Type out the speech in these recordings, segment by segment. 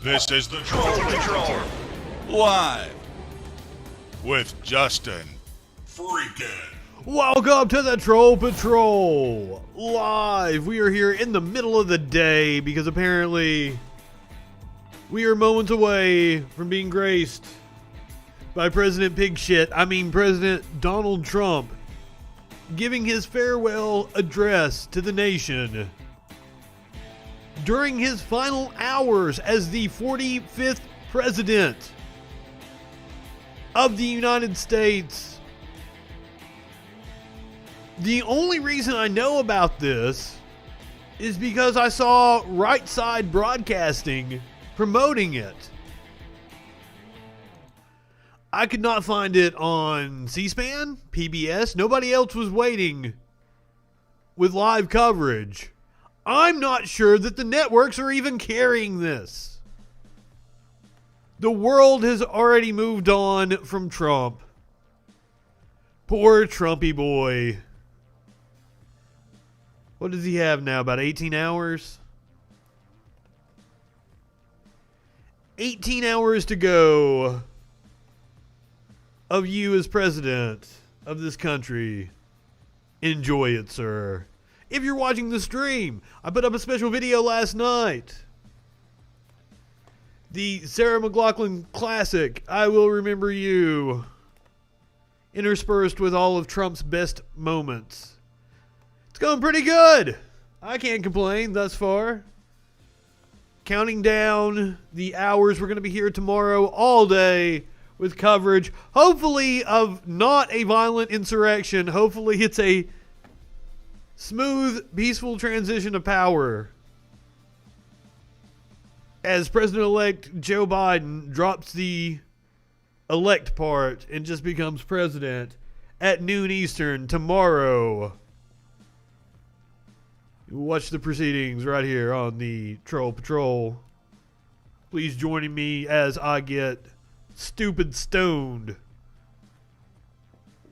This is the Troll Patrol, live with Justin FREAKIN. Welcome to the Troll Patrol, live. We are here in the middle of the day because apparently we are moments away from being graced by President President Donald Trump, giving his farewell address to the nation during his final hours as the 45th President of the United States. The only reason I know about this is because I saw Right Side Broadcasting promoting it. I could not find it on C-SPAN, PBS. Nobody else was waiting with live coverage. I'm not sure that the networks are even carrying this. The world has already moved on from Trump. Poor Trumpy boy. What does he have now? About 18 hours? 18 hours to go of you as president of this country. Enjoy it, sir. If you're watching the stream, I put up a special video last night. The Sarah McLachlan classic, I Will Remember You, interspersed with all of Trump's best moments. It's going pretty good. I can't complain thus far. Counting down the hours, we're going to be here tomorrow all day with coverage, hopefully of not a violent insurrection. Hopefully it's a smooth, peaceful transition of power as President-elect Joe Biden drops the elect part and just becomes president at noon Eastern tomorrow. Watch the proceedings right here on the Troll Patrol. Please join me as I get stupid stoned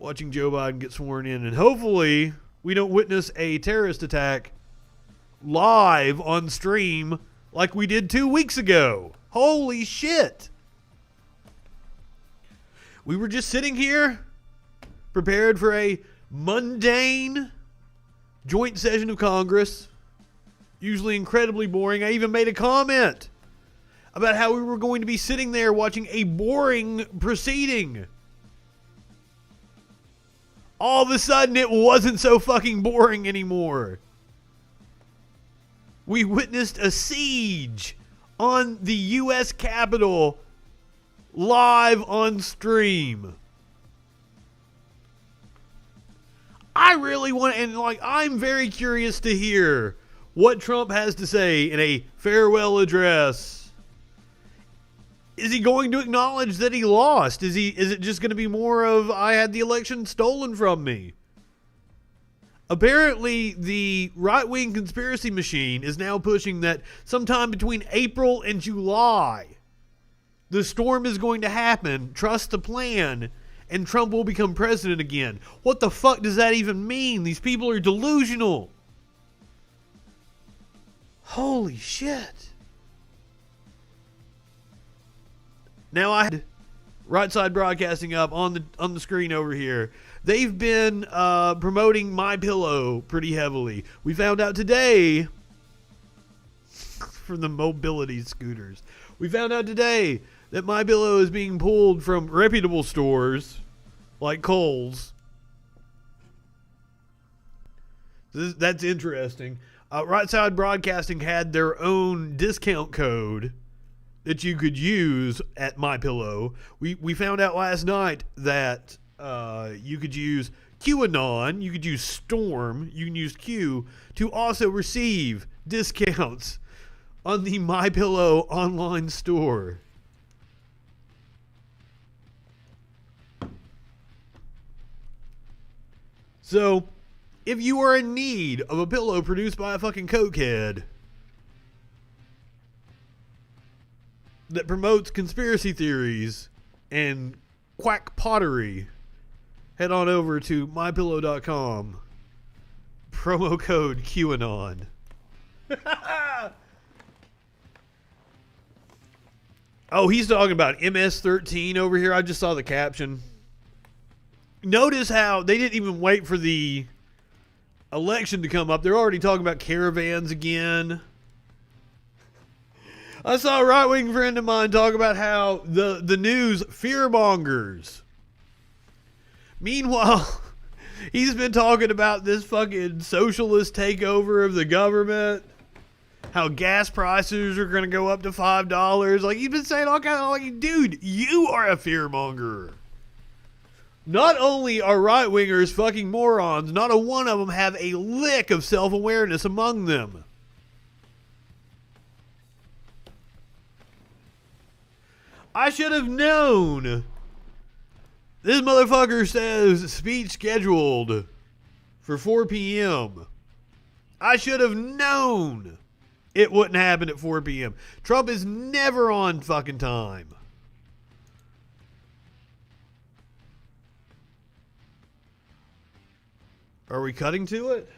watching Joe Biden get sworn in, and hopefully we don't witness a terrorist attack live on stream like we did 2 weeks ago. Holy shit. We were just sitting here prepared for a mundane joint session of Congress, usually incredibly boring. I even made a comment about how we were going to be sitting there watching a boring proceeding. All of a sudden, it wasn't so fucking boring anymore. We witnessed a siege on the U.S. Capitol live on stream. I really want, and I'm very curious to hear what Trump has to say in a farewell address. Is he going to acknowledge that he lost? Is it just going to be more of, I had the election stolen from me? Apparently, the right-wing conspiracy machine is now pushing that sometime between April and July, the storm is going to happen, trust the plan, and Trump will become president again. What the fuck does that even mean? These people are delusional. Holy shit. Now I had Right Side Broadcasting up on the screen over here. They've been promoting My Pillow pretty heavily. We found out today from the mobility scooters. We found out today that My Pillow is being pulled from reputable stores like Kohl's. That's interesting. Right Side Broadcasting had their own discount code that you could use at My Pillow. We found out last night that you could use QAnon, you could use Storm, you can use Q to also receive discounts on the My Pillow online store. So, if you are in need of a pillow produced by a fucking cokehead that promotes conspiracy theories and quack pottery, head on over to mypillow.com. Promo code QAnon. Oh, he's talking about MS-13 over here. I just saw the caption. Notice how they didn't even wait for the election to come up. They're already talking about caravans again. I saw a right-wing friend of mine talk about how the news fearmongers. Meanwhile, he's been talking about this fucking socialist takeover of the government. How gas prices are going to go up to $5. Like, he's been saying all kinds of, like, dude, you are a fearmonger. Not only are right-wingers fucking morons, not a one of them have a lick of self-awareness among them. I should have known. This motherfucker says speech scheduled for 4 p.m. I should have known it wouldn't happen at 4 p.m. Trump is never on fucking time. Are we cutting to it?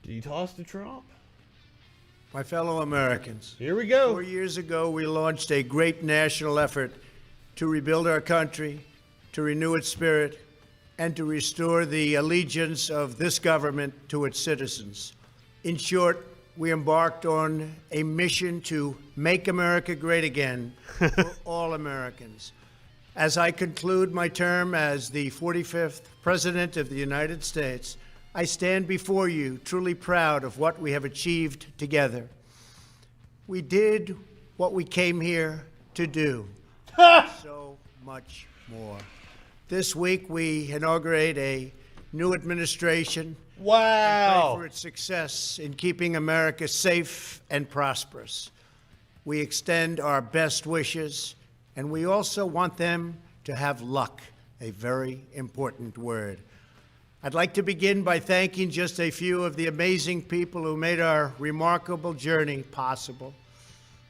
Did you toss to Trump? My fellow Americans, Here we go. 4 years ago, we launched a great national effort to rebuild our country, to renew its spirit, and to restore the allegiance of this government to its citizens. In short, we embarked on a mission to make America great again for all Americans. As I conclude my term as the 45th President of the United States, I stand before you truly proud of what we have achieved together. We did what we came here to do. So much more. This week, we inaugurate a new administration. Wow. And pray for its success in keeping America safe and prosperous. We extend our best wishes, and we also want them to have luck, a very important word. I'd like to begin by thanking just a few of the amazing people who made our remarkable journey possible.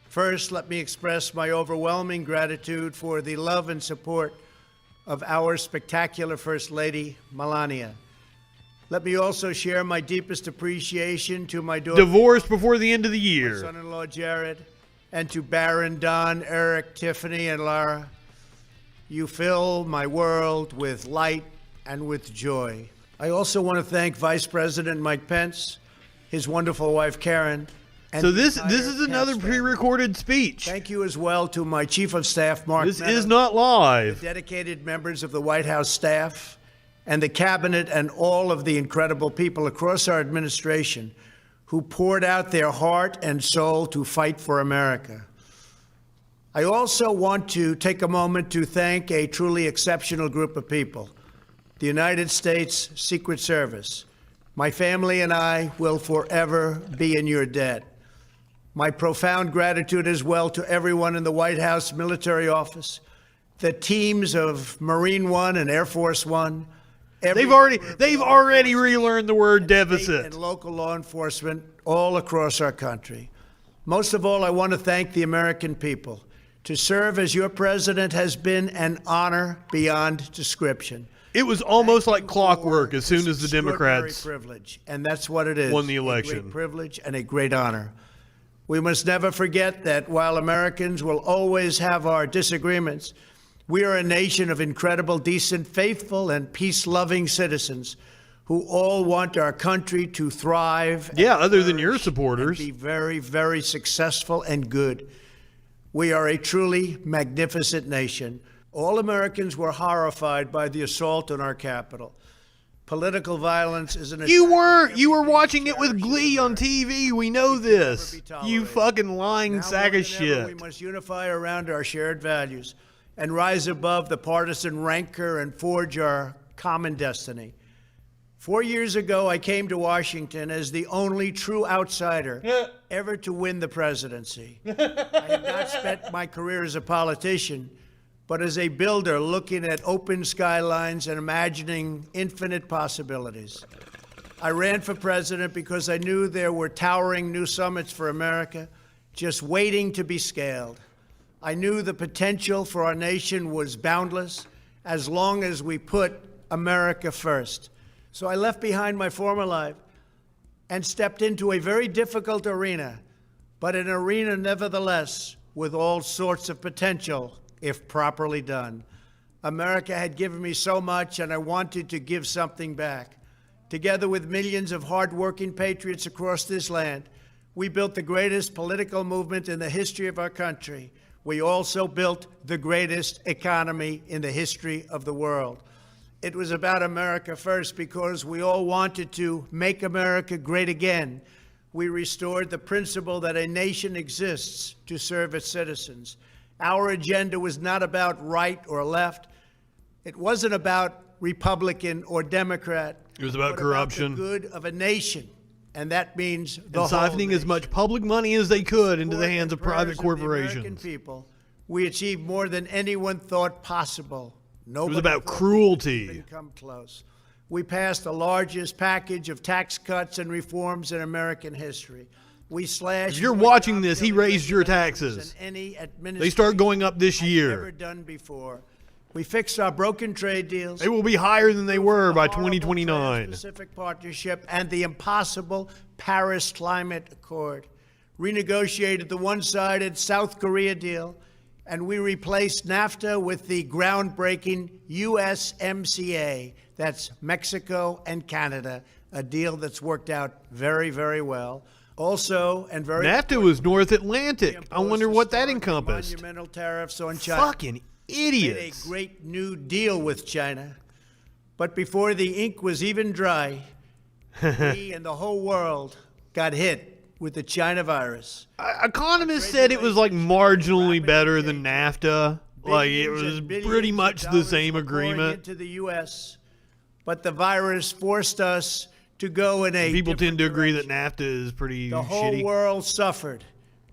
First, let me express my overwhelming gratitude for the love and support of our spectacular First Lady, Melania. Let me also share my deepest appreciation to my daughter, Divorced before the end of the my year. son-in-law, Jared, and to Baron, Don, Eric, Tiffany, and Lara. You fill my world with light and with joy. I also want to thank Vice President Mike Pence, his wonderful wife, Karen. And So the this entire is another Pence family. pre-recorded speech. Thank you as well to my Chief of Staff, Mark This Meadows, is not live. dedicated members of the White House staff, and the cabinet, and all of the incredible people across our administration who poured out their heart and soul to fight for America. I also want to take a moment to thank a truly exceptional group of people, the United States Secret Service. My family and I will forever be in your debt. My profound gratitude as well to everyone in the White House Military Office, the teams of Marine One and Air Force One. They've already relearned the word state deficit. and local law enforcement all across our country. Most of all, I want to thank the American people. To serve as your president has been an honor beyond description. It was almost Thank like you clockwork for as soon this as the extraordinary Democrats privilege, and that's what it is. won the A election. great privilege and a great honor. We must never forget that while Americans will always have our disagreements, we are a nation of incredible, decent, faithful, and peace-loving citizens who all want our country to thrive. Yeah, and other than your flourish supporters. and be very, very successful and good. We are a truly magnificent nation. All Americans were horrified by the assault on our Capitol. Political violence is an You attack were on you were everything watching we it with cherish in glee on America. TV. We know this. be You tolerated. fucking lying Now sack more of than ever, we shit. must unify around our shared values and rise above the partisan rancor and forge our common destiny. 4 years ago, I came to Washington as the only true outsider ever to win the presidency. I had not spent my career as a politician, but as a builder looking at open skylines and imagining infinite possibilities. I ran for president because I knew there were towering new summits for America just waiting to be scaled. I knew the potential for our nation was boundless as long as we put America first. So I left behind my former life. and stepped into a very difficult arena, but an arena nevertheless with all sorts of potential if properly done. America had given me so much, and I wanted to give something back. Together with millions of hardworking patriots across this land, we built the greatest political movement in the history of our country. We also built the greatest economy in the history of the world. It was about America first because we all wanted to make America great again. We restored the principle that a nation exists to serve its citizens. Our agenda was not about right or left. It wasn't about Republican or Democrat. It was about corruption. About the good of a nation, and that means the and siphoning as much public money as they could into the hands of private corporations. American people, we achieved more than anyone thought possible. Nobody it was about cruelty. Come close. We passed the largest package of tax cuts and reforms in American history. We slashed. If you're watching this, he raised your taxes. They start going up this year. Never done before. We fixed our broken trade deals. They will be higher than they were by 2029. Pacific Partnership and the impossible Paris Climate Accord. Renegotiated the one-sided South Korea deal, and we replaced NAFTA with the groundbreaking USMCA. That's Mexico and Canada, a deal that's worked out very, very well. Also, and very NAFTA was North Atlantic. I wonder what that encompassed. Monumental tariffs on China. Fucking idiots. Made a great new deal with China. But before the ink was even dry, we and the whole world got hit with the China virus. Economists said it was like marginally better than NAFTA. Like it was pretty much the same agreement. Into the U.S., but the virus forced us to go in a People tend to agree that NAFTA is pretty The whole shitty. world suffered,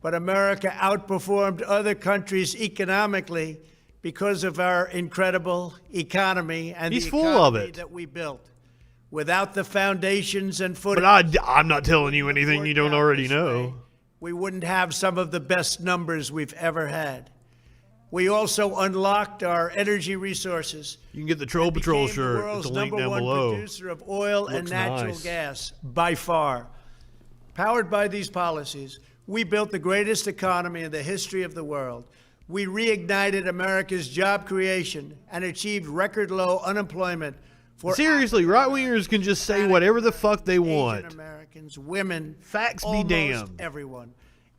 but America outperformed other countries economically because of our incredible economy and He's the full economy of it. that we built. Without the foundations and footing, But I'm not telling you anything you don't already know. we wouldn't have some of the best numbers we've ever had. We also unlocked our energy resources. You can get the Troll Patrol Became the shirt. world's It's a link number down one below. producer of oil and Looks natural nice. gas by far. Powered by these policies, we built the greatest economy in the history of the world. We reignited America's job creation and achieved record low unemployment for Seriously, right-wingers can just say whatever the fuck they want. Asian Americans, women, Facts be almost damned. everyone.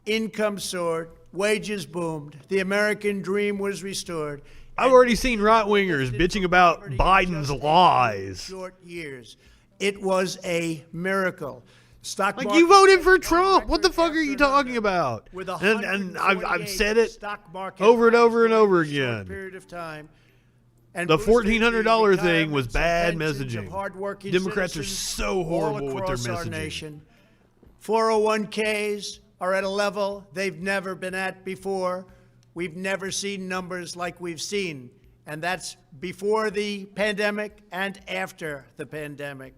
Income soared, wages boomed, the American dream was restored. I've already seen right-wingers bitching about Biden's lies. Short years. It was a miracle. Stock Like, market you voted for Trump. What the fuck are you talking about? with And I've said it stock market over and over and over in a short again. period of time. And The boosted $1,400 thing was retirements and bad pensions of messaging. hardworking Democrats are citizens so horrible all with their across our messaging. nation. 401ks are at a level they've never been at before. We've never seen numbers like we've seen, and that's before the pandemic and after the pandemic.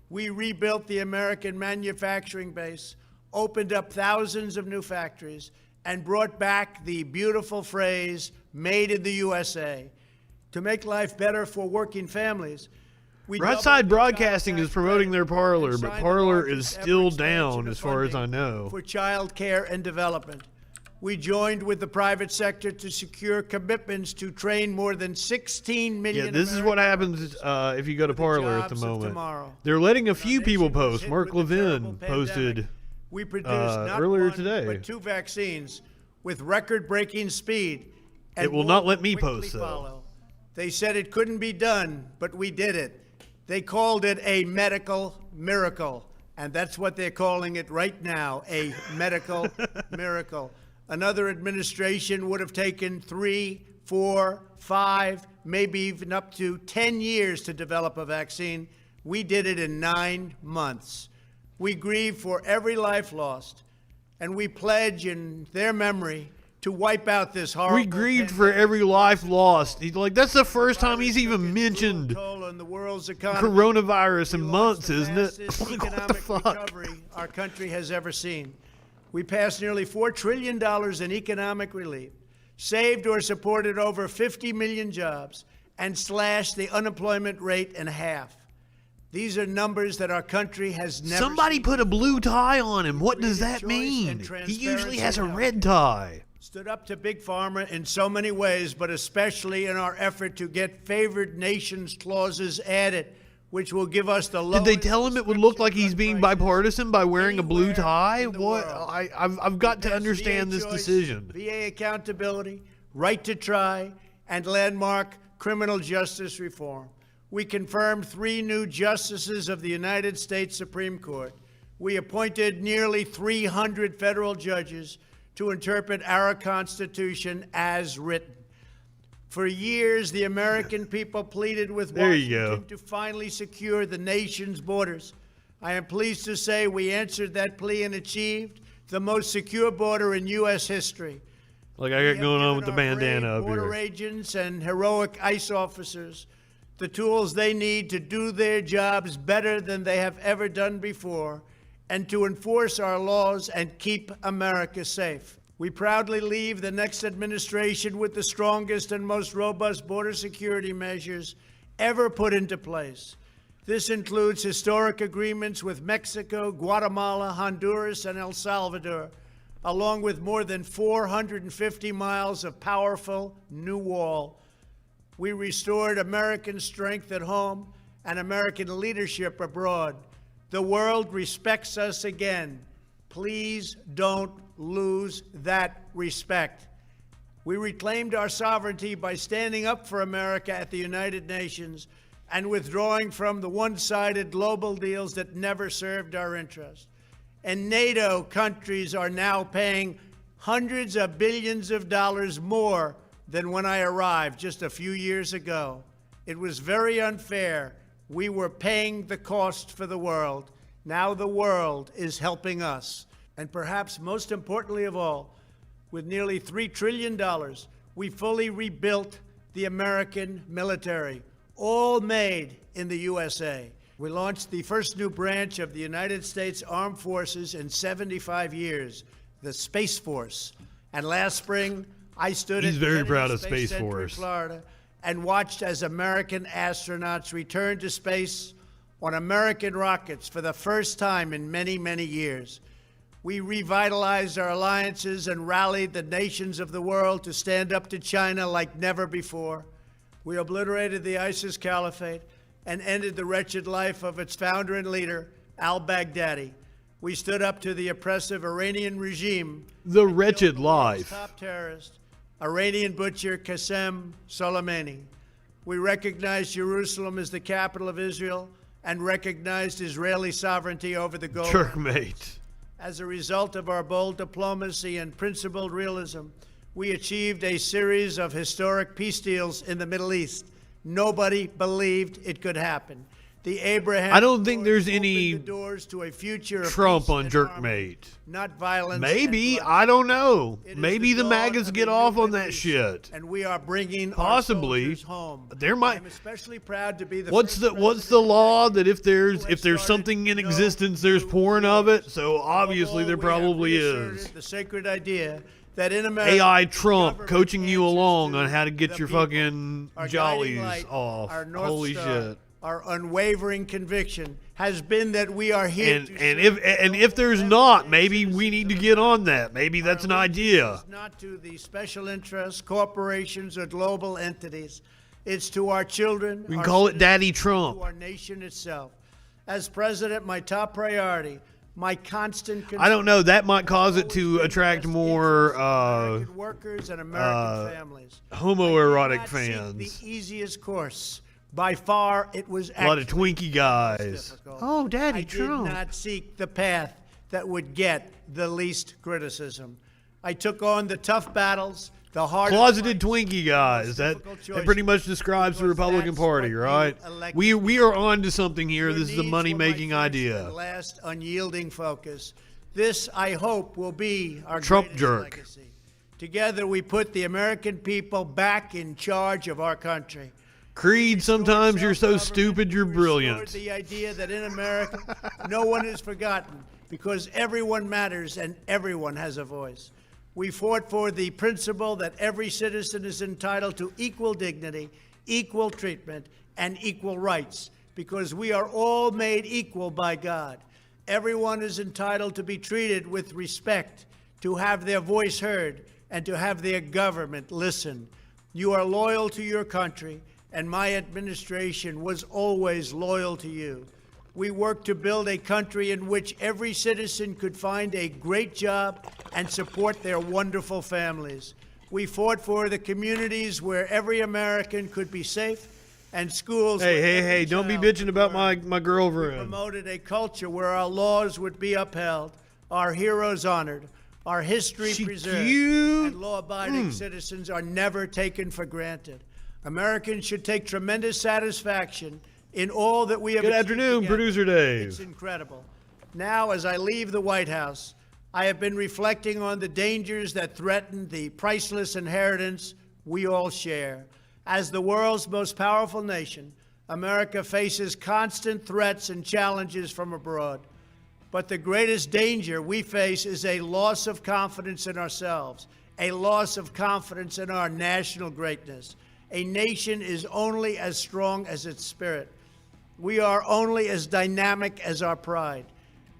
We rebuilt the American manufacturing base, opened up thousands of new factories, and brought back the beautiful phrase, made in the USA. To make life better for working families, we Right doubled Side the Broadcasting child is tax promoting credit their Parler, and but signed the Parler is largest ever still expansion down of as far as I funding know. for child care and development. We joined with the private sector to secure commitments to train more than 16 million Yeah, this is what happens if you go to Parler at the jobs of moment. tomorrow. They're letting a few Our people nation was post. hit Mark with the terrible Levin posted. pandemic. We produced not earlier one, today. but 2 vaccines with record-breaking speed. And It will more not let me quickly post, though. follow. They said it couldn't be done, but we did it. They called it a medical miracle, and that's what they're calling it right now, a medical miracle. Another administration would have taken 3, 4, 5, maybe even up to 10 years to develop a vaccine. We did it in 9 months. We grieve for every life lost, and we pledge in their memory to wipe out this horrible We grieved for pandemic. every life lost. He's like, that's the first time he's even mentioned Toll on the world's economy. coronavirus in We months, launched isn't the it? fastest Like, what the economic fuck? recovery our country has ever seen. We passed nearly $4 trillion in economic relief, saved or supported over 50 million jobs, and slashed the unemployment rate in half. These are numbers that our country has never Somebody seen. put a blue tie on him. What does Freedom, that choice, mean? and He usually has a transparency red tie. Stood up to Big Pharma in so many ways, but especially in our effort to get favored nations clauses added, which will give us the lowest. Did they tell him it would look like he's being bipartisan by wearing a blue anywhere tie? in the What? world. I've got to There's understand VA this choice, decision. VA accountability, right to try, and landmark criminal justice reform. We confirmed 3 new justices of the United States Supreme Court. We appointed nearly 300 federal judges to interpret our Constitution as written. For years, the American people pleaded with There you go. Washington to finally secure the nation's borders. I am pleased to say we answered that plea and achieved the most secure border in U.S. history. Like I We got have going on given with the our bandana brave up border here. agents and heroic ICE officers the tools they need to do their jobs better than they have ever done before and to enforce our laws and keep America safe. We proudly leave the next administration with the strongest and most robust border security measures ever put into place. This includes historic agreements with Mexico, Guatemala, Honduras, and El Salvador, along with more than 450 miles of powerful new wall. We restored American strength at home and American leadership abroad. The world respects us again. Please don't lose that respect. We reclaimed our sovereignty by standing up for America at the United Nations and withdrawing from the one-sided global deals that never served our interest. And NATO countries are now paying hundreds of billions of dollars more than when I arrived just a few years ago. It was very unfair. We were paying the cost for the world. Now the world is helping us. And perhaps most importantly of all, with nearly $3 trillion, we fully rebuilt the American military, all made in the USA. We launched the first new branch of the United States Armed Forces in 75 years, the Space Force. And last spring, I stood He's at very the proud of Kennedy Space Center in Force. Florida and watched as American astronauts returned to space on American rockets for the first time in many, many years. We revitalized our alliances and rallied the nations of the world to stand up to China like never before. We obliterated the ISIS caliphate and ended the wretched life of its founder and leader, al-Baghdadi. We stood up to the oppressive Iranian regime. The and wretched killed the world's life. top terrorist, Iranian butcher Qasem Soleimani. We recognized Jerusalem as the capital of Israel and recognized Israeli sovereignty over the Golan. Jerkmate. As a result of our bold diplomacy and principled realism, we achieved a series of historic peace deals in the Middle East. Nobody believed it could happen. The Abraham I don't think Accords there's any opened the doors to a future of Trump peace on and harmony, Jerkmate. not violence. Maybe. and I don't know. It is Maybe the dawn MAGAs of get a new off on Middle that East, shit. and we are bringing Possibly. our soldiers home. There might- I'm especially proud to be the What's first the law that if president there's something in existence, there's porn of it? So obviously there probably is. The sacred idea that in America, AI the Trump government coaching you answers along to on how to get the your people. fucking Our jollies guiding light, off. our North Holy Star, shit. Our unwavering conviction has been that we are here And to if there's not, maybe we need to get on that. Maybe that's an idea. It's not to the special interests, corporations, or global entities. It's to our children. We can our call it citizens, Daddy to Trump. our nation itself. As president, my top priority, my constant concern. I don't know. That might cause it to attract more American workers and American families. homoerotic I did not seek fans. The easiest course. By far, it was A lot of actually Twinkie most guys. difficult. Oh, Daddy I Trump. did not seek the path that would get the least criticism. I took on the tough battles, the hard Closeted Twinkie guys. That pretty much describes the Republican Party, right? We are on to something here. This is a money-making idea. Last unyielding focus. This, I hope, will be our Trump greatest jerk. legacy. Together, we put the American people back in charge of our country. Creed, sometimes you're so Self-government, stupid, you're we brilliant. restored the idea that in America, no one is forgotten because everyone matters and everyone has a voice. We fought for the principle that every citizen is entitled to equal dignity, equal treatment, and equal rights. because we are all made equal by God. Everyone is entitled to be treated with respect, to have their voice heard, and to have their government listen. You are loyal to your country, and my administration was always loyal to you. We worked to build a country in which every citizen could find a great job and support their wonderful families. We fought for the communities where every American could be safe and schools. Hey, don't be bitching about my girlfriend. We promoted a culture where our laws would be upheld, our heroes honored, our history preserved, and law-abiding citizens are never taken for granted. Americans should take tremendous satisfaction in all that we have Good achieved afternoon, together. Producer Dave. It's incredible. Now, as I leave the White House, I have been reflecting on the dangers that threaten the priceless inheritance we all share. As the world's most powerful nation, America faces constant threats and challenges from abroad. But the greatest danger we face is a loss of confidence in ourselves, a loss of confidence in our national greatness. A nation is only as strong as its spirit. We are only as dynamic as our pride.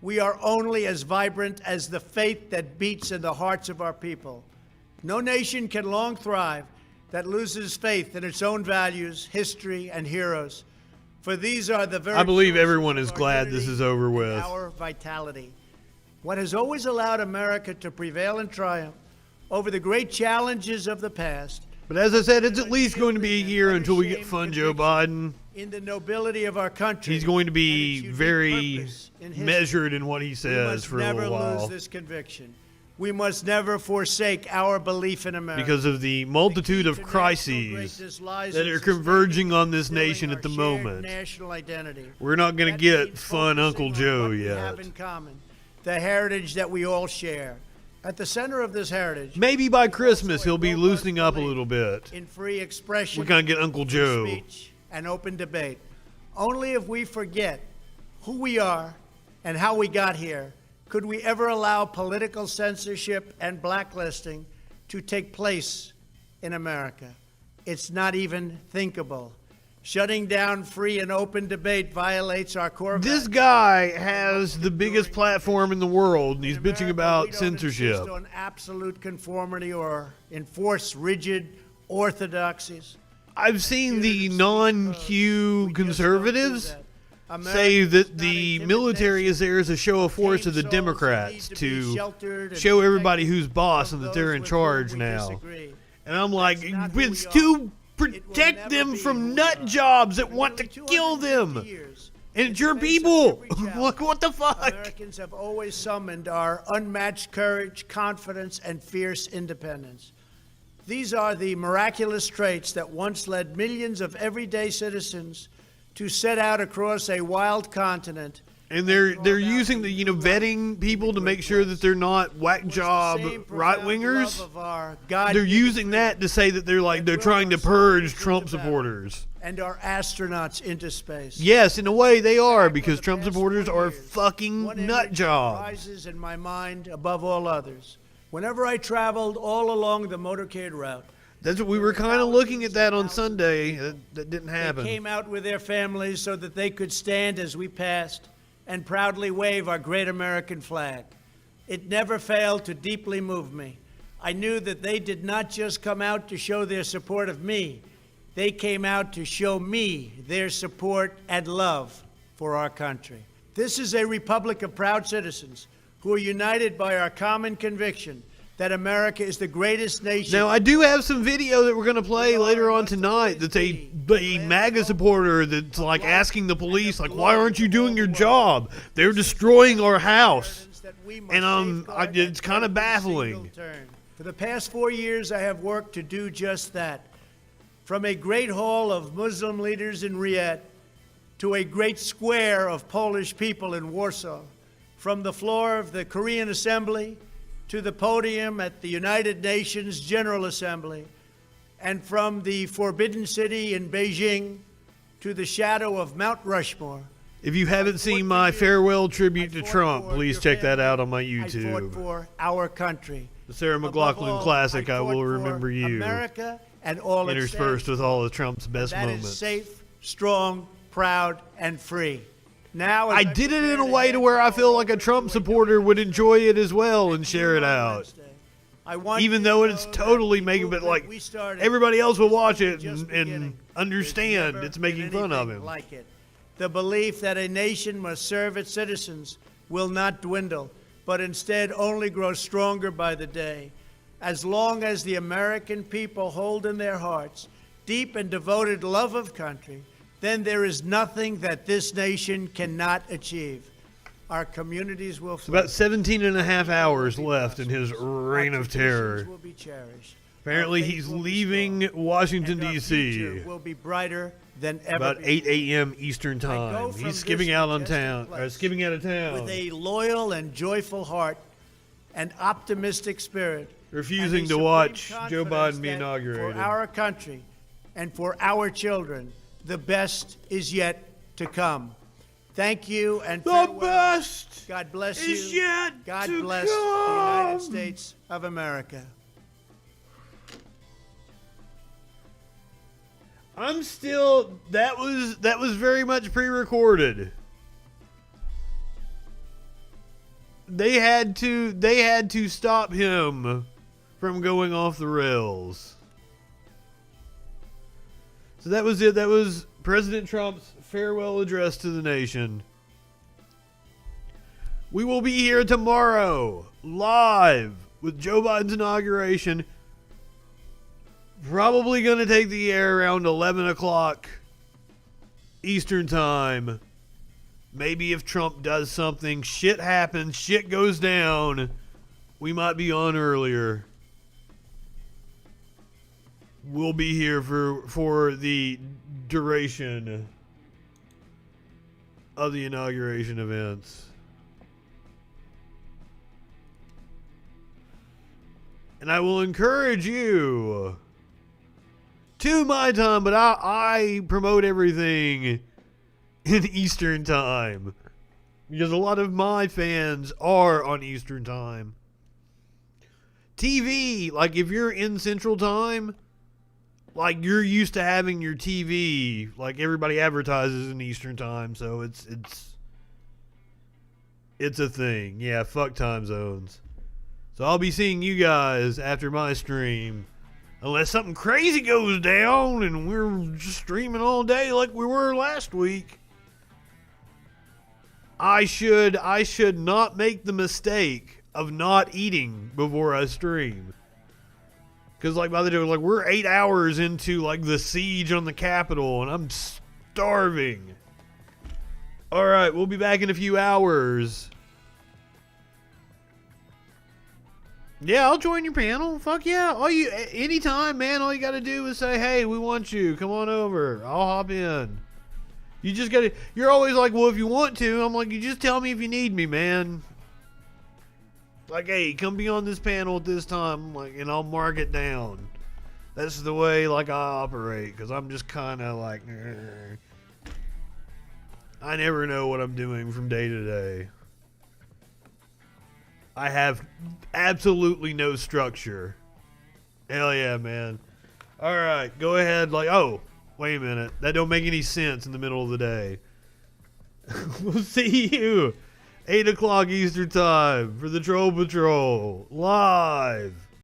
We are only as vibrant as the faith that beats in the hearts of our people. No nation can long thrive that loses faith in its own values, history, and heroes. For these are the very I believe sources everyone of is our glad unity this is over and with. our vitality. What has always allowed America to prevail and triumph over the great challenges of the past. But as I said, it's at least going to be a year until we get fun Joe Biden. In the nobility of our country. He's going to and be its unique very purpose in history. measured in what he We says must for a never little while lose this conviction. We must never forsake our belief in America. because of the multitude of crises that are converging on this nation at the moment. National identity. We're not going to That get means fun focusing Uncle on Joe what we yet. have in common, the heritage that we all share. At the center of this heritage, Maybe by Christmas he'll be loosening up a little bit. in free expression, We're going to get Uncle free Joe. speech, and open debate. Only if we forget who we are and how we got here could we ever allow political censorship and blacklisting to take place in America. It's not even thinkable. Shutting down free and open debate violates our core This values. guy has the biggest platform in the world, and he's In bitching America, about we don't censorship. insist on absolute conformity or enforce rigid orthodoxies. I've seen the non-Q conservatives say that the military is there as a show of force to the Democrats to show everybody who's boss and that they're in charge now. And I'm like, it's to protect them from nut jobs that want to kill them. And it's your people. Look, what the fuck? Americans have always summoned our unmatched courage, confidence, and fierce independence. These are the miraculous traits that once led millions of everyday citizens to set out across a wild continent. And they're using the vetting people to make sure that they're not whack job right wingers. They're using that to say that they're trying to purge Trump supporters. And our astronauts into space. Yes, in a way they are, because Trump supporters are fucking One nut image jobs. rises in my mind above all others. Whenever I traveled all along the motorcade route, That's what we were kind of looking at that on Sunday. That didn't they happen. came out with their families so that they could stand as we passed and proudly wave our great American flag. It never failed to deeply move me. I knew that they did not just come out to show their support of me. They came out to show me their support and love for our country. This is a republic of proud citizens who are united by our common conviction that America is the greatest nation. Now, I do have some video that we're going to play later on tonight that's a MAGA supporter that's like asking the police, like, why aren't you doing your job? They're destroying our house. And it's kind of baffling. For the past 4 years, I have worked to do just that. From a great hall of Muslim leaders in Riyadh to a great square of Polish people in Warsaw, from the floor of the Korean Assembly to the podium at the United Nations General Assembly, and from the Forbidden City in Beijing to the shadow of Mount Rushmore. If you haven't seen my farewell tribute to Trump, please check that out on my I fought YouTube. for our country. The Sarah Above McLachlan all, classic, I fought Will for Remember You, America and all it interspersed stands with all of Trump's for. best That moments. is safe, strong, proud, and free. Now, I did it in a way to where I feel like a Trump supporter would enjoy it as well and share it out. Even though it's totally making it like everybody else will watch it and understand it's making fun of him. Like it. The belief that a nation must serve its citizens will not dwindle, but instead only grow stronger by the day. As long as the American people hold in their hearts deep and devoted love of country, then there is nothing that this nation cannot achieve. Our communities will flourish. About 17 and a half hours left in his reign of terror. Will be cherished. Apparently he's leaving Washington, D.C. will be brighter than ever. About 8 a.m. Eastern time. He's skipping out of town. With a loyal and joyful heart and optimistic spirit. Refusing to watch Joe Biden be inaugurated. For our country and for our children, the best is yet to come. Thank you and farewell. The best God bless is you. yet God to bless come. the United States of America. I'm still that was very much pre-recorded. They had to stop him from going off the rails. So that was it. That was President Trump's farewell address to the nation. We will be here tomorrow, live, with Joe Biden's inauguration. Probably going to take the air around 11 o'clock Eastern time. Maybe if Trump does something, shit happens, shit goes down, we might be on earlier. We'll be here for the duration of the inauguration events. And I will encourage you to my time, but I promote everything in Eastern time because a lot of my fans are on Eastern time. TV, like if you're in Central time, like you're used to having your TV, like everybody advertises in Eastern time, so it's a thing. Yeah, fuck time zones. So I'll be seeing you guys after my stream. Unless something crazy goes down and we're just streaming all day like we were last week. I should not make the mistake of not eating before I stream. Because like by the day, like we're 8 hours into like the siege on the Capitol and I'm starving. Alright, we'll be back in a few hours. Yeah, I'll join your panel. Fuck yeah. Anytime, man, all you gotta do is say, hey, we want you. Come on over. I'll hop in. You just gotta, you're always like, well, if you want to. I'm like, you just tell me if you need me, man. Like, hey, come be on this panel at this time, like, and I'll mark it down. That's the way, like, I operate, because I'm just kind of like, I never know what I'm doing from day to day. I have absolutely no structure. Hell yeah, man. Alright, go ahead. Like, oh, wait a minute. That don't make any sense in the middle of the day. We'll see you 8 o'clock Eastern time for the Troll Patrol. Live.